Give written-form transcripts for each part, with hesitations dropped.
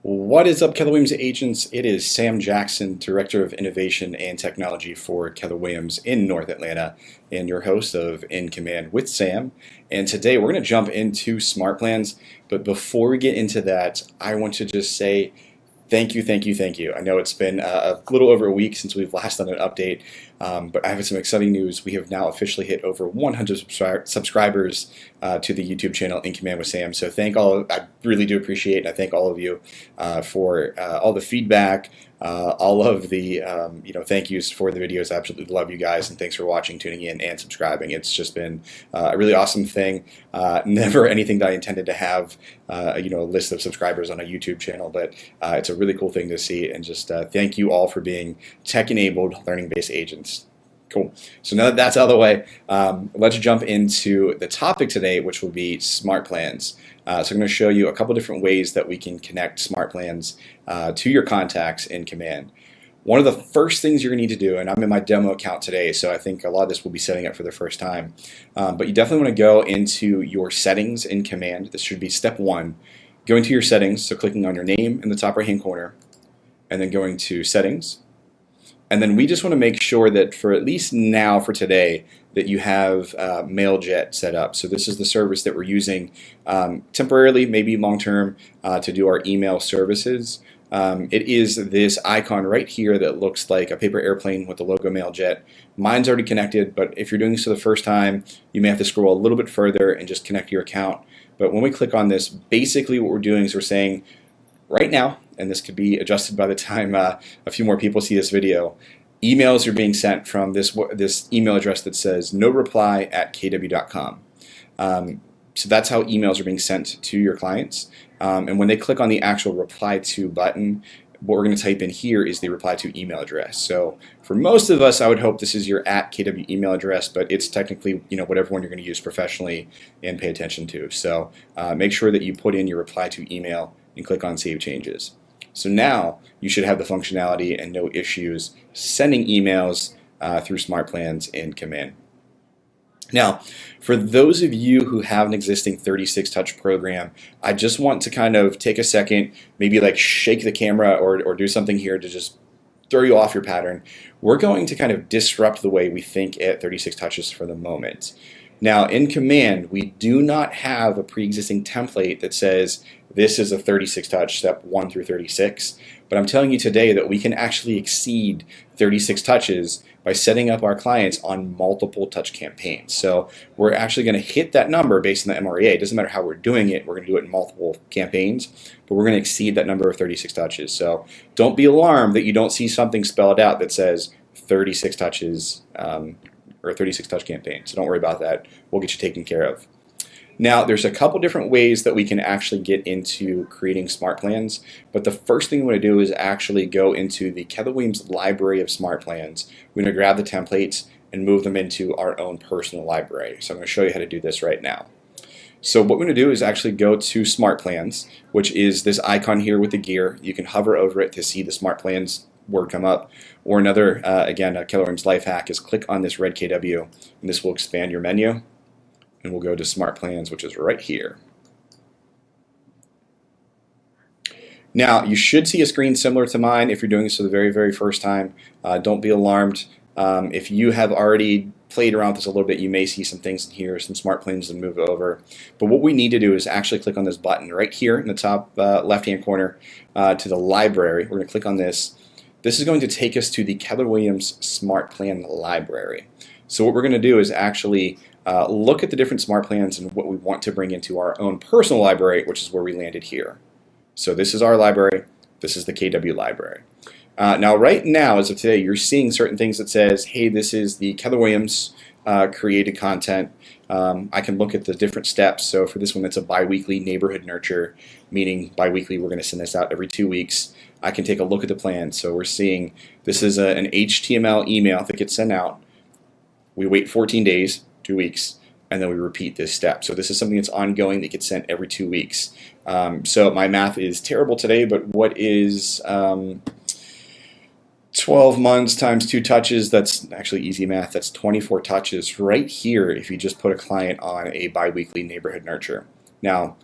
What is up, Keller Williams agents? It is Sam Jackson, Director of Innovation and Technology for Keller Williams in North Atlanta, and your host of In Command with Sam. And today we're going to jump into Smartplans. But before we get into that, I want to just say thank you. I know it's been a little over a week since we've last done an update, but I have some exciting news. We have now officially hit over 100 subscribers to the YouTube channel In Command with Sam. So I really do appreciate it. And I thank all of you for all the feedback, all of the thank yous for the videos. I absolutely love you guys, and thanks for watching, tuning in, and subscribing. It's just been a really awesome thing. Never anything that I intended to have, a list of subscribers on a YouTube channel, but it's a really cool thing to see. And just thank you all for being tech-enabled, learning-based agents. Cool. So now that that's out of the way, let's jump into the topic today, which will be Smartplans. So I'm going to show you a couple different ways that we can connect Smartplans to your contacts in Command. One of the first things you're going to need to do, and I'm in my demo account today, so I think a lot of this will be setting up for the first time, but you definitely want to go into your settings in Command. This should be step one. Go into your settings, so clicking on your name in the top right-hand corner, and then going to settings. And then we just want to make sure that for at least now, for today, that you have Mailjet set up. So this is the service that we're using temporarily, maybe long-term, to do our email services. It is this icon right here that looks like a paper airplane with the logo Mailjet. Mine's already connected, but if you're doing this for the first time, you may have to scroll a little bit further and just connect your account. But when we click on this, basically what we're doing is we're saying, right now, and this could be adjusted by the time a few more people see this video, emails are being sent from this email address that says noreply@kw.com. So that's how emails are being sent to your clients. And when they click on the actual reply to button, what we're going to type in here is the reply to email address. So for most of us, I would hope this is your @KW email address, but it's technically whatever one you're going to use professionally and pay attention to. So make sure that you put in your reply to email and click on Save Changes. So now you should have the functionality and no issues sending emails through Smartplans in Command. Now, for those of you who have an existing 36-touch program, I just want to kind of take a second, maybe like shake the camera or do something here to just throw you off your pattern. We're going to kind of disrupt the way we think at 36 touches for the moment. Now, in Command, we do not have a pre-existing template that says this is a 36 touch, step 1 through 36, but I'm telling you today that we can actually exceed 36 touches by setting up our clients on multiple touch campaigns. So we're actually going to hit that number based on the MREA. It doesn't matter how we're doing it. We're going to do it in multiple campaigns, but we're going to exceed that number of 36 touches. So don't be alarmed that you don't see something spelled out that says 36 touches or a 36 touch campaign. So don't worry about that. We'll get you taken care of. Now, there's a couple different ways that we can actually get into creating Smartplans, but the first thing we want to do is actually go into the Keller Williams library of Smartplans. We're going to grab the templates and move them into our own personal library. So I'm going to show you how to do this right now. So what we're going to do is actually go to Smartplans, which is this icon here with the gear. You can hover over it to see the Smartplans word come up, or another, again, a Keller Williams life hack is click on this red KW, and this will expand your menu. And we'll go to Smartplans, which is right here. Now, you should see a screen similar to mine if you're doing this for the very, very first time. Don't be alarmed. If you have already played around with this a little bit, you may see some things in here, some Smartplans, and move over. But what we need to do is actually click on this button right here in the top left-hand corner to the library. We're going to click on this. This is going to take us to the Keller Williams Smartplan library. So what we're going to do is actually look at the different Smartplans and what we want to bring into our own personal library, which is where we landed here. So this is our library. This is the KW library. Now, right now, as of today, you're seeing certain things that says, hey, this is the Keller Williams created content. I can look at the different steps. So for this one, it's a biweekly neighborhood nurture, meaning biweekly, we're going to send this out every 2 weeks. I can take a look at the plan. So we're seeing this is an HTML email that gets sent out. We wait 14 days, 2 weeks, and then we repeat this step. So this is something that's ongoing that gets sent every 2 weeks. So my math is terrible today, but what is 12 months times 2 touches? That's actually easy math. That's 24 touches right here if you just put a client on a biweekly neighborhood nurture. Now,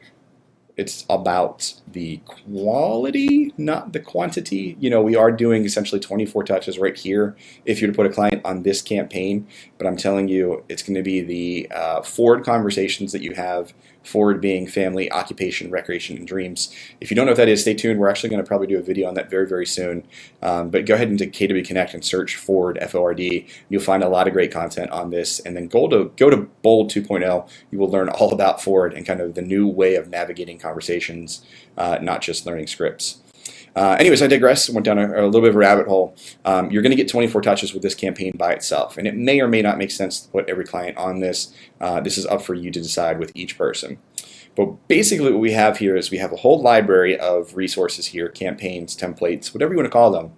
It's about the quality, not the quantity. We are doing essentially 24 touches right here if you're to put a client on this campaign, but I'm telling you, it's going to be the forward conversations that you have, forward being family, occupation, recreation, and dreams. If you don't know what that is, stay tuned. We're actually going to probably do a video on that very, very soon. But go ahead into KW Connect and search forward, F-O-R-D. You'll find a lot of great content on this. And then go to Bold 2.0. You will learn all about forward and kind of the new way of navigating conversations, not just learning scripts. Anyways, I digress. Went down a little bit of a rabbit hole. You're going to get 24 touches with this campaign by itself, and it may or may not make sense to put every client on this. This is up for you to decide with each person. But basically what we have here is we have a whole library of resources here, campaigns, templates, whatever you want to call them.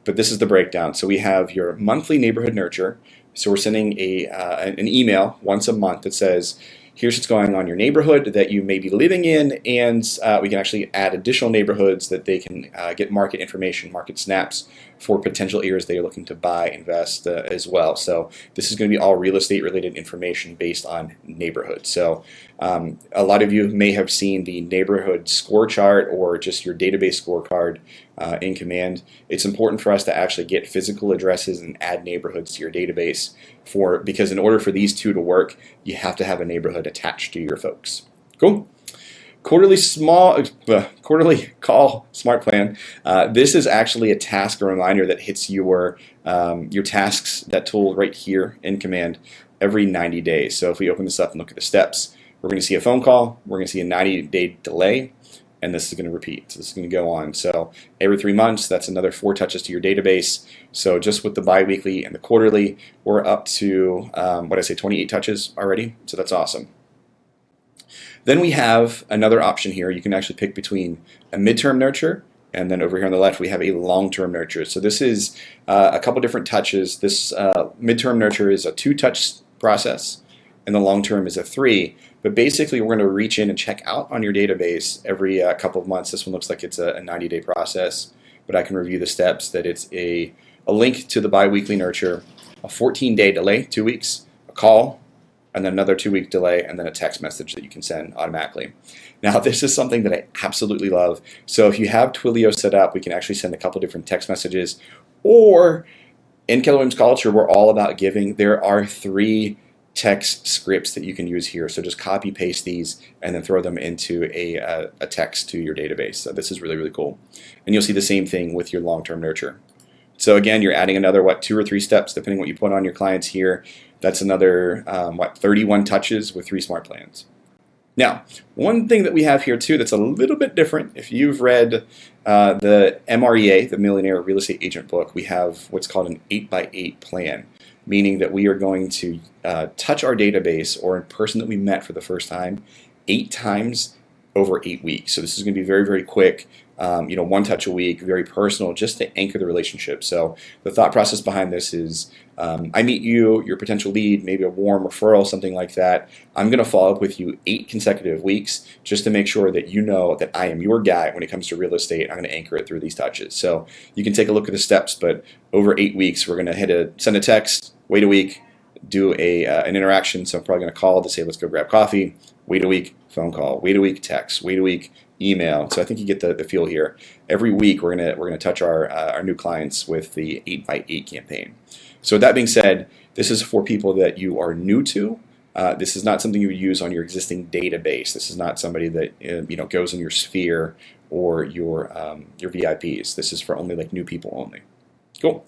But this is the breakdown. So we have your monthly neighborhood nurture. So we're sending an email once a month that says, here's what's going on in your neighborhood that you may be living in, and we can actually add additional neighborhoods that they can get market information, market snaps for potential areas they are looking to buy, invest as well. So this is going to be all real estate related information based on neighborhoods. So a lot of you may have seen the neighborhood score chart or just your database scorecard in Command. It's important for us to actually get physical addresses and add neighborhoods to your database because in order for these two to work, you have to have a neighborhood attached to your folks. Cool. Quarterly call Smartplan. This is actually a task or reminder that hits your tasks, that tool right here in Command, every 90 days. So if we open this up and look at the steps, we're going to see a phone call, we're going to see a 90-day delay, and this is going to repeat. So this is going to go on. So every 3 months, that's another 4 touches to your database. So just with the biweekly and the quarterly, we're up to 28 touches already. So that's awesome. Then we have another option here. You can actually pick between a midterm nurture, and then over here on the left we have a long-term nurture. So this is a couple different touches. This midterm nurture is a 2-touch process, and the long-term is a 3. But basically we're going to reach in and check out on your database every couple of months. This one looks like it's a 90-day process, but I can review the steps that it's a link to the biweekly nurture, a 14-day delay, 2 weeks, a call, and then another 2-week delay, and then a text message that you can send automatically. Now, this is something that I absolutely love. So if you have Twilio set up, we can actually send a couple different text messages. Or in Keller Williams culture, we're all about giving. There are 3 text scripts that you can use here. So just copy paste these and then throw them into a text to your database. So this is really, really cool. And you'll see the same thing with your long-term nurture. So again, you're adding another 2 or 3 steps depending what you put on your clients here. That's another 31 touches with 3 smart plans. Now, one thing that we have here too that's a little bit different, if you've read the MREA, the Millionaire Real Estate Agent book, we have what's called an 8x8 plan, meaning that we are going to touch our database or a person that we met for the first time 8 times over 8 weeks. So this is going to be very, very quick. 1 touch a week, very personal, just to anchor the relationship. So the thought process behind this is I meet you, your potential lead, maybe a warm referral, something like that. I'm going to follow up with you 8 consecutive weeks just to make sure that you know that I am your guy when it comes to real estate. I'm going to anchor it through these touches. So you can take a look at the steps, but over 8 weeks, we're going to send a text, wait a week, do an interaction. So I'm probably going to call to say, let's go grab coffee, wait a week, phone call, wait a week, text, wait a week, email. So I think you get the feel here. Every week we're gonna touch our new clients with the 8x8 campaign. So with that being said, this is for people that you are new to. This is not something you would use on your existing database. This is not somebody that goes in your sphere or your VIPs. This is for only like new people only. Cool.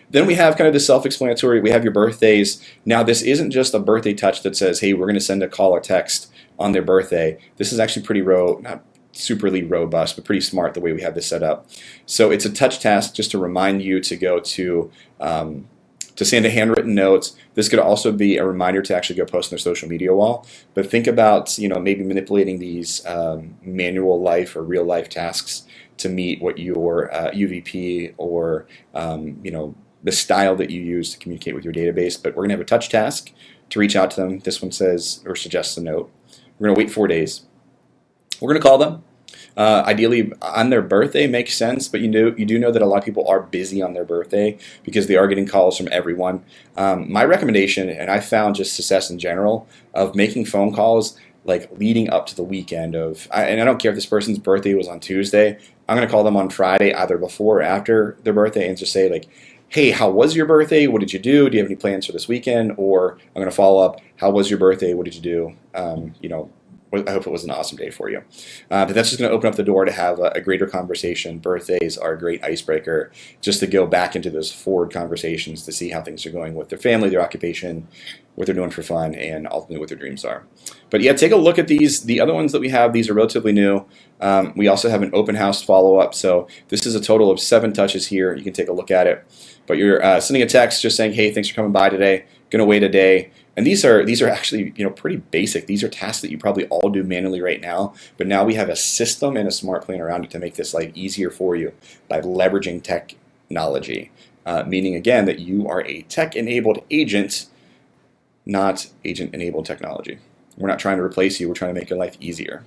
Then we have kind of the self-explanatory. We have your birthdays. Now this isn't just a birthday touch that says, hey, we're going to send a call or text on their birthday. This is actually pretty not superly robust, but pretty smart the way we have this set up. So it's a touch task just to remind you to go to send a handwritten note. This could also be a reminder to actually go post on their social media wall. But think about maybe manipulating these manual life or real life tasks to meet what your UVP or the style that you use to communicate with your database. But we're going to have a touch task to reach out to them. This one says or suggests a note. We're going to wait 4 days. We're going to call them. Ideally on their birthday makes sense, but you do know that a lot of people are busy on their birthday because they are getting calls from everyone. My recommendation, and I found just success in general, of making phone calls like leading up to the weekend and I don't care if this person's birthday was on Tuesday. I'm going to call them on Friday, either before or after their birthday, and just say like, hey, how was your birthday? What did you do? Do you have any plans for this weekend? Or I'm going to follow up, how was your birthday? What did you do? I hope it was an awesome day for you. But that's just going to open up the door to have a greater conversation. Birthdays are a great icebreaker just to go back into those forward conversations to see how things are going with their family, their occupation, what they're doing for fun, and ultimately what their dreams are. But yeah, take a look at these. The other ones that we have, these are relatively new. We also have an open house follow-up. So this is a total of 7 touches here. You can take a look at it. But you're sending a text just saying, hey, thanks for coming by today. Going to wait a day. And these are actually pretty basic. These are tasks that you probably all do manually right now. But now we have a system and a smart plan around it to make this life easier for you by leveraging technology. Meaning again that you are a tech-enabled agent, not agent-enabled technology. We're not trying to replace you. We're trying to make your life easier.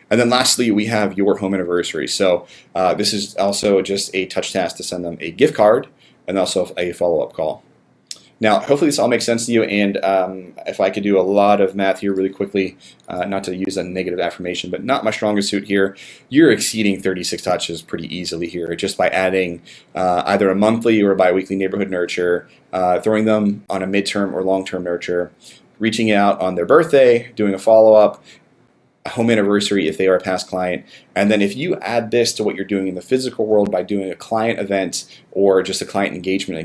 And then lastly, we have your home anniversary. So this is also just a touch task to send them a gift card and also a follow-up call. Now, hopefully this all makes sense to you, and if I could do a lot of math here really quickly, not to use a negative affirmation, but not my strongest suit here, you're exceeding 36 touches pretty easily here just by adding either a monthly or a biweekly neighborhood nurture, throwing them on a midterm or long-term nurture, reaching out on their birthday, doing a follow-up, a home anniversary if they are a past client, and then if you add this to what you're doing in the physical world by doing a client event or just a client engagement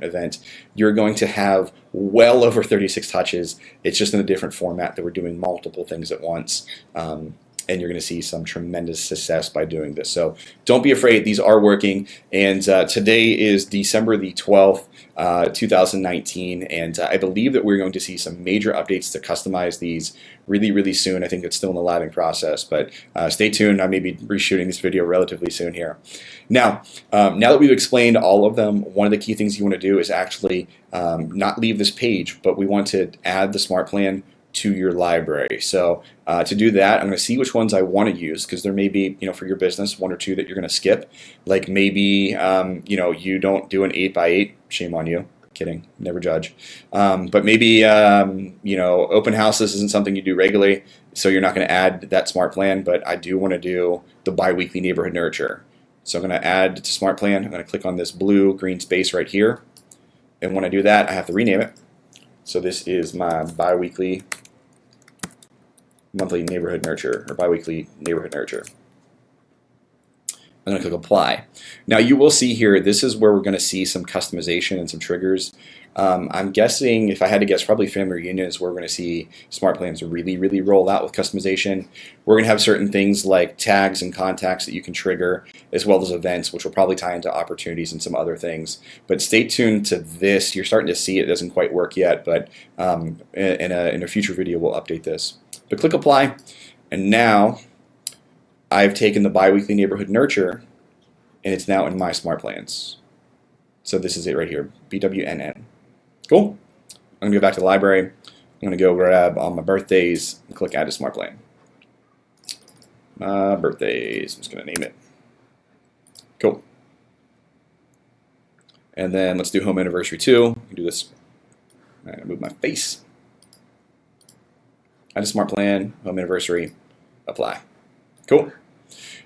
event, you're going to have well over 36 touches. It's just in a different format that we're doing multiple things at once. And you're going to see some tremendous success by doing this. So don't be afraid. These are working. And today is December the 12th, 2019. And I believe that we're going to see some major updates to customize these really, really soon. I think it's still in the labbing process, but stay tuned. I may be reshooting this video relatively soon here. Now that we've explained all of them, one of the key things you want to do is actually not leave this page, but we want to add the smart plan to your library. So to do that, I'm going to see which ones I want to use, because there may be, for your business, 1 or 2 that you're going to skip. Like maybe, you don't do an 8x8. Shame on you. Kidding. Never judge. But maybe, open houses isn't something you do regularly, so you're not going to add that smart plan. But I do want to do the biweekly neighborhood nurture. So I'm going to add to smart plan. I'm going to click on this blue green space right here. And when I do that, I have to rename it. So this is my biweekly monthly neighborhood nurture, or biweekly neighborhood nurture. I'm going to click apply. Now you will see here, this is where we're going to see some customization and some triggers. I'm guessing, if I had to guess, probably family reunions where we're going to see smart plans really, really roll out with customization. We're going to have certain things like tags and contacts that you can trigger, as well as events, which will probably tie into opportunities and some other things. But stay tuned to this. You're starting to see it doesn't quite work yet, but in a future video we'll update this. But click apply, and now I've taken the biweekly neighborhood nurture, and it's now in my smart plans. So this is it right here, BWNN. Cool. I'm going to go back to the library. I'm going to go grab all my birthdays and click add to smart plan. Birthdays, I'm just going to name it. Cool. And then let's do home anniversary too. I can do this. I'm going to move my face. Add to smart plan, home anniversary, apply. Cool.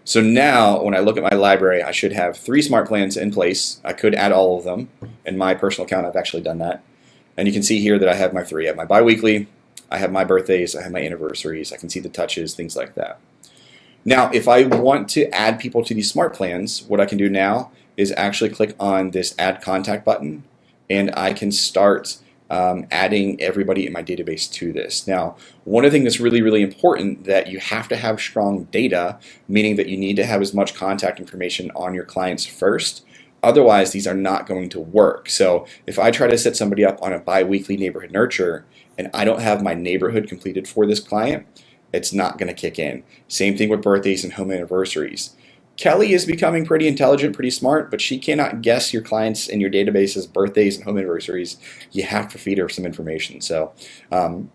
So now when I look at my library, I should have 3 smart plans in place. I could add all of them. In my personal account, I've actually done that. And you can see here that I have my 3. I have my biweekly, I have my birthdays, I have my anniversaries. I can see the touches, things like that. Now, if I want to add people to these smart plans, what I can do now is actually click on this add contact button, and I can start adding everybody in my database to this. Now, one of the things that's really, really important, that you have to have strong data, meaning that you need to have as much contact information on your clients first. Otherwise, these are not going to work. So if I try to set somebody up on a biweekly neighborhood nurture and I don't have my neighborhood completed for this client, it's not going to kick in. Same thing with birthdays and home anniversaries. Kelly is becoming pretty intelligent, pretty smart, but she cannot guess your clients in your database's birthdays and home anniversaries. You have to feed her some information. So, one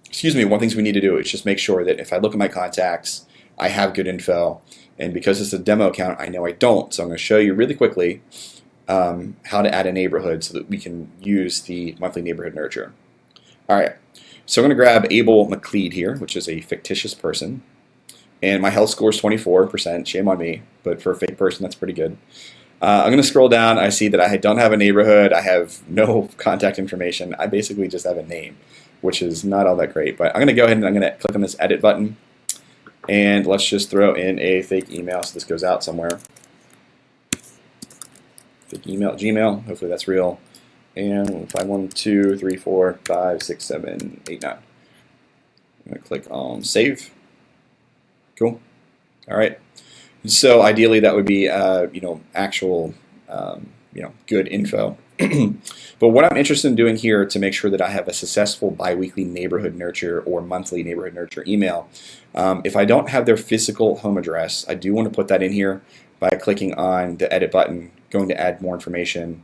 of the things we need to do is just make sure that if I look at my contacts, I have good info. And because it's a demo account, I know I don't. So I'm going to show you really quickly how to add a neighborhood so that we can use the monthly neighborhood nurture. All right. So I'm going to grab Abel McLeod here, which is a fictitious person. And my health score is 24%. Shame on me, but for a fake person, that's pretty good. I'm going to scroll down. I see that I don't have a neighborhood. I have no contact information. I basically just have a name, which is not all that great. But I'm going to go ahead and I'm going to click on this edit button. And let's just throw in a fake email so this goes out somewhere. Fake email, Gmail. Hopefully that's real. And we'll find 1, 2, 3, 4, 5, 6, 7, 8, 9. I'm going to click on save. Cool. All right. So ideally, that would be actual good info. But what I'm interested in doing here to make sure that I have a successful biweekly neighborhood nurture or monthly neighborhood nurture email, if I don't have their physical home address, I do want to put that in here by clicking on the edit button, going to add more information,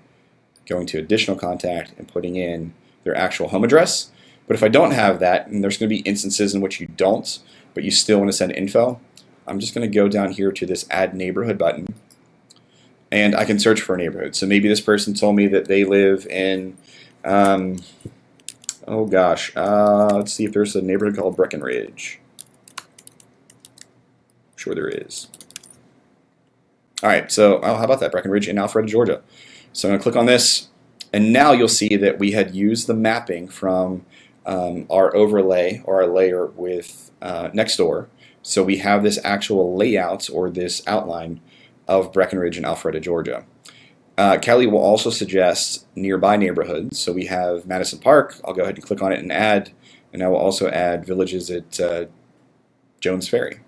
going to additional contact, and putting in their actual home address. But if I don't have that, and there's going to be instances in which you don't, but you still want to send info, I'm just going to go down here to this Add Neighborhood button, and I can search for a neighborhood. So maybe this person told me that they live in, let's see if there's a neighborhood called Breckenridge. I'm sure there is. All right, so how about that, Breckenridge in Alpharetta, Georgia. So I'm going to click on this, and now you'll see that we had used the mapping from our overlay or our layer with Nextdoor. So we have this actual layout or this outline of Breckenridge and Alpharetta, Georgia. Kelly will also suggest nearby neighborhoods. So we have Madison Park. I'll go ahead and click on it and add, and I will also add villages at Jones Ferry.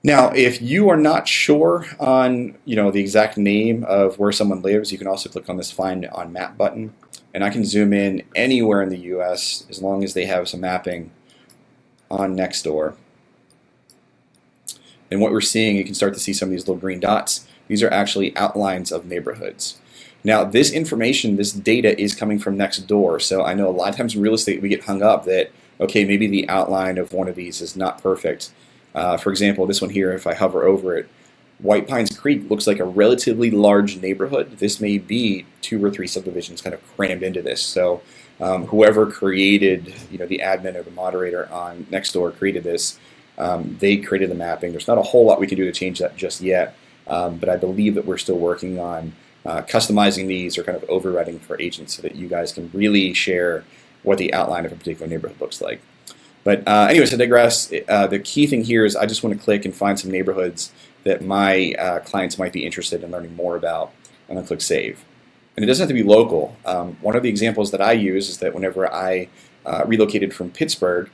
Now, if you are not sure on the exact name of where someone lives, you can also click on this Find on Map button, and I can zoom in anywhere in the U.S. as long as they have some mapping on Nextdoor. And what we're seeing, you can start to see some of these little green dots. These are actually outlines of neighborhoods. Now, this information, this data is coming from Nextdoor. So I know a lot of times in real estate we get hung up that, okay, maybe the outline of one of these is not perfect. For example, this one here, if I hover over it, White Pines Creek looks like a relatively large neighborhood. This may be 2 or 3 subdivisions kind of crammed into this. So whoever created, the admin or the moderator on Nextdoor created this. They created the mapping. There's not a whole lot we can do to change that just yet, but I believe that we're still working on customizing these or kind of overriding for agents so that you guys can really share what the outline of a particular neighborhood looks like. But anyways, to digress, the key thing here is I just want to click and find some neighborhoods that my clients might be interested in learning more about. I'm going to click Save. And it doesn't have to be local. One of the examples that I use is that whenever I relocated from Pittsburgh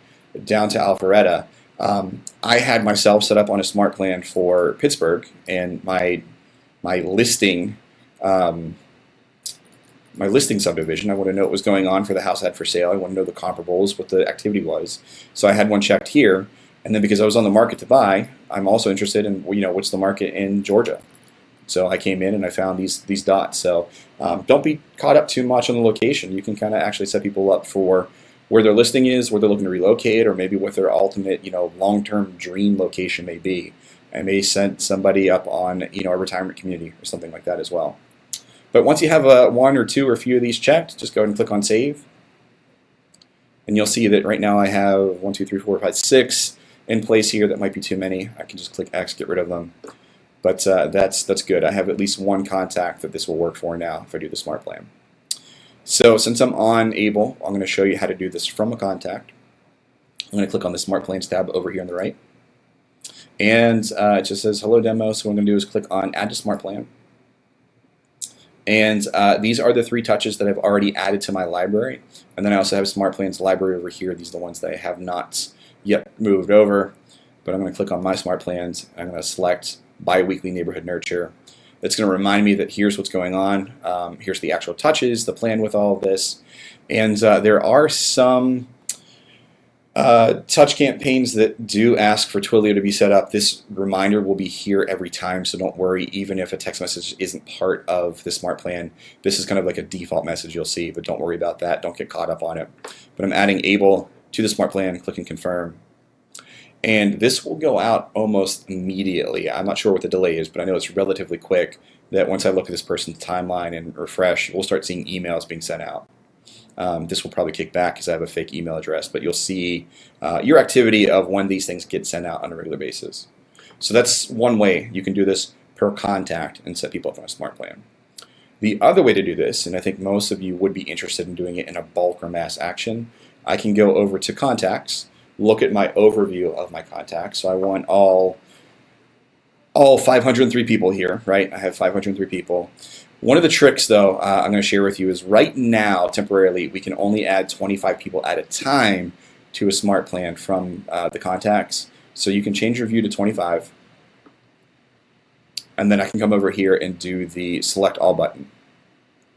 down to Alpharetta, I had myself set up on a Smartplan for Pittsburgh, and my listing subdivision. I want to know what was going on for the house I had for sale. I want to know the comparables, what the activity was. So I had one checked here, and then because I was on the market to buy, I'm also interested in what's the market in Georgia. So I came in and I found these dots. So don't be caught up too much on the location. You can kind of actually set people up for where their listing is, where they're looking to relocate, or maybe what their ultimate long-term dream location may be. I may send somebody up on a retirement community or something like that as well. But once you have 1 or 2 or a few of these checked, just go ahead and click on Save. And you'll see that right now I have 1, 2, 3, 4, 5, 6 in place here. That might be too many. I can just click X, get rid of them. But that's good. I have at least 1 contact that this will work for now if I do the Smart Plan. So since I'm on Able, I'm going to show you how to do this from a contact. I'm going to click on the Smart Plans tab over here on the right. And it just says Hello Demo. So what I'm going to do is click on Add to Smart Plan. And these are the 3 touches that I've already added to my library. And then I also have Smartplan's library over here. These are the ones that I have not yet moved over. But I'm going to click on My Smartplans. I'm going to select Biweekly Neighborhood Nurture. It's going to remind me that here's what's going on. Here's the actual touches, the plan with all of this. And there are some touch campaigns that do ask for Twilio to be set up. This reminder will be here every time, so don't worry. Even if a text message isn't part of the Smart Plan, this is kind of like a default message you'll see, but don't worry about that. Don't get caught up on it. But I'm adding Able to the Smart Plan, clicking Confirm. And this will go out almost immediately. I'm not sure what the delay is, but I know it's relatively quick that once I look at this person's timeline and refresh, we'll start seeing emails being sent out. This will probably kick back because I have a fake email address, but you'll see your activity of when these things get sent out on a regular basis. So that's one way you can do this per contact and set people up on a Smartplan. The other way to do this, and I think most of you would be interested in doing it in a bulk or mass action, I can go over to contacts, look at my overview of my contacts. So I want all 503 people here, right? I have 503 people. One of the tricks, though, I'm going to share with you is right now, temporarily, we can only add 25 people at a time to a Smartplan from the contacts. So you can change your view to 25. And then I can come over here and do the select all button.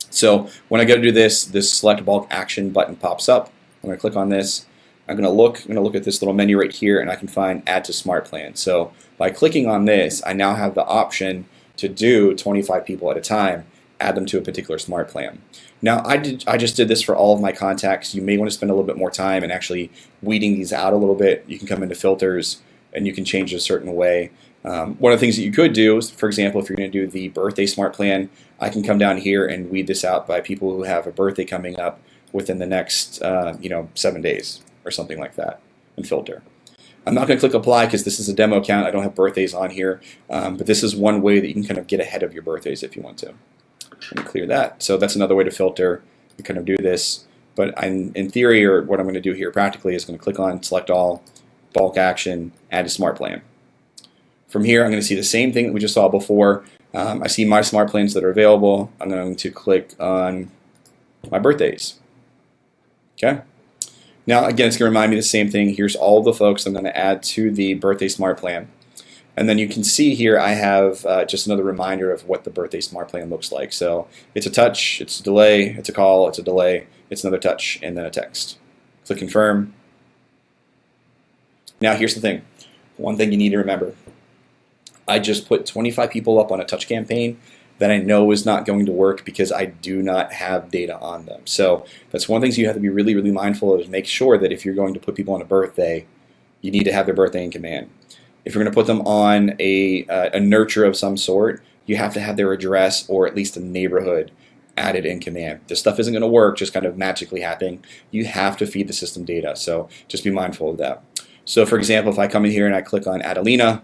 So when I go to do this select bulk action button pops up. I'm going to click on this. I'm going to look at this little menu right here, and I can find add to Smartplan. So by clicking on this, I now have the option to do 25 people at a time, add them to a particular Smartplan. Now I just did this for all of my contacts. You may want to spend a little bit more time and actually weeding these out a little bit. You can come into filters and you can change it a certain way. One of the things that you could do is, for example, if you're going to do the birthday Smartplan, I can come down here and weed this out by people who have a birthday coming up within the next 7 days or something like that, and filter. I'm not going to click apply because this is a demo account. I don't have birthdays on here, but this is one way that you can kind of get ahead of your birthdays if you want to. And clear that. So that's another way to filter. You kind of do this, but in theory, or what I'm going to do here practically is going to click on select all, bulk action, add to Smartplan. From here, I'm going to see the same thing that we just saw before. I see my Smartplans that are available. I'm going to click on my birthdays. Okay. Now, again, it's going to remind me of the same thing. Here's all the folks I'm going to add to the birthday Smartplan. And then you can see here I have just another reminder of what the birthday Smartplan looks like. So it's a touch, it's a delay, it's a call, it's a delay, it's another touch, and then a text. Click confirm. Now, here's the thing. One thing you need to remember. I just put 25 people up on a touch campaign that I know is not going to work because I do not have data on them. So that's one of the things you have to be really, really mindful of, is make sure that if you're going to put people on a birthday, you need to have their birthday in command. If you're going to put them on a nurture of some sort, you have to have their address or at least a neighborhood added in command. This stuff isn't going to work just kind of magically happening. You have to feed the system data, so just be mindful of that. So for example, if I come in here and I click on Adelina,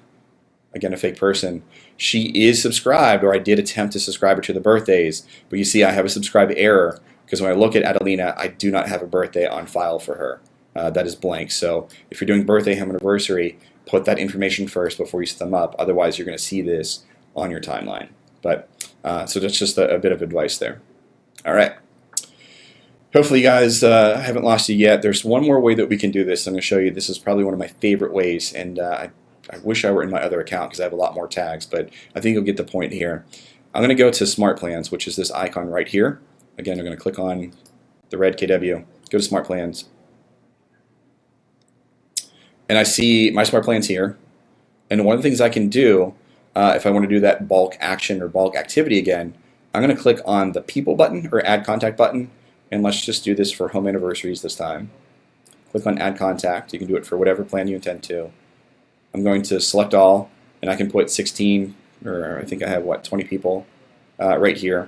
again, a fake person, she is subscribed, or I did attempt to subscribe her to the birthdays, but you see I have a subscribe error because when I look at Adelina, I do not have a birthday on file for her. That is blank. So if you're doing birthday, home anniversary, put that information first before you set them up. Otherwise, you're going to see this on your timeline. But so that's just a bit of advice there. All right. Hopefully you guys haven't lost you yet. There's one more way that we can do this. I'm going to show you. This is probably one of my favorite ways, and I wish I were in my other account because I have a lot more tags, but I think you'll get the point here. I'm going to go to Smartplans, which is this icon right here. Again, I'm going to click on the red KW, go to Smartplans, and I see my Smartplans here. And one of the things I can do, if I want to do that bulk action or bulk activity again, I'm going to click on the People button or Add Contact button, and let's just do this for home anniversaries this time. Click on Add Contact. You can do it for whatever plan you intend to. I'm going to select all, and I can put 16, or I think I have, 20 people right here.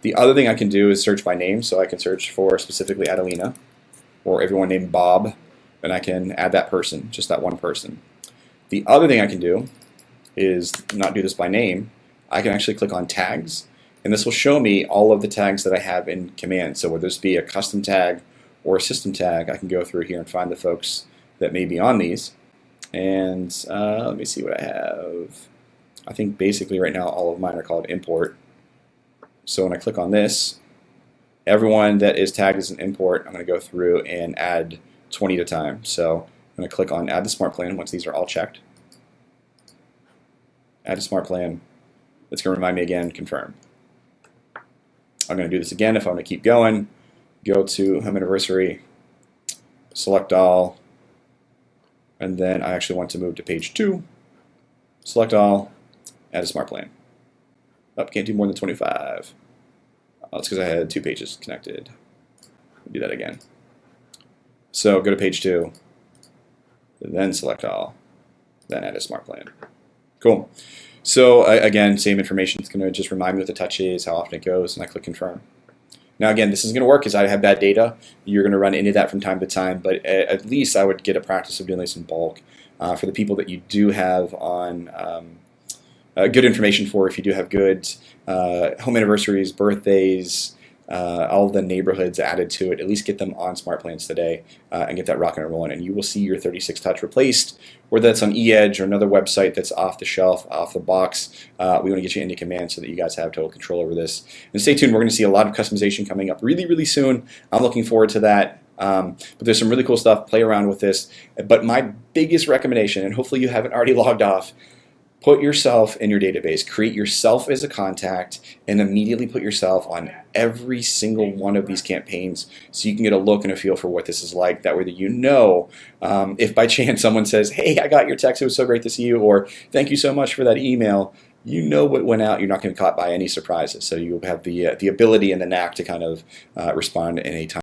The other thing I can do is search by name, so I can search for specifically Adelina, or everyone named Bob, and I can add that person, just that one person. The other thing I can do is not do this by name. I can actually click on tags, and this will show me all of the tags that I have in command. So whether this be a custom tag or a system tag, I can go through here and find the folks that may be on these. And let me see what I have. I think basically right now all of mine are called import. So when I click on this, everyone that is tagged as an import, I'm going to go through and add 20 at a time. So I'm going to click on Add to Smartplan once these are all checked. Add to Smartplan. It's going to remind me again, confirm. I'm going to do this again if I want to keep going. Go to Home Anniversary, select all, and then I actually want to move to page 2. Select all, add a Smartplan. Oh, can't do more than 25. Oh, that's because I had 2 pages connected. I'll do that again. So go to page 2, then select all, then add a Smartplan. Cool. So again, same information. It's going to just remind me what the touch is, how often it goes, and I click confirm. Now again, this is going to work because I have bad data. You're going to run into that from time to time, but at least I would get a practice of doing this in bulk. For the people that you do have on good information for, if you do have good home anniversaries, birthdays, all of the neighborhoods added to it, at least get them on Smartplans today and get that rocking and rolling, and you will see your 36 touch replaced, whether that's on eEdge or another website that's off the shelf, off the box. We want to get you into Command so that you guys have total control over this. And stay tuned, we're going to see a lot of customization coming up really, really soon. I'm looking forward to that. But there's some really cool stuff. Play around with this. But my biggest recommendation, and hopefully you haven't already logged off, put yourself in your database. Create yourself as a contact and immediately put yourself on every single one of these campaigns so you can get a look and a feel for what this is like. That way that you know if by chance someone says, hey, I got your text, it was so great to see you, or thank you so much for that email, you know what went out. You're not going to be caught by any surprises. So you have the ability and the knack to kind of respond in a time.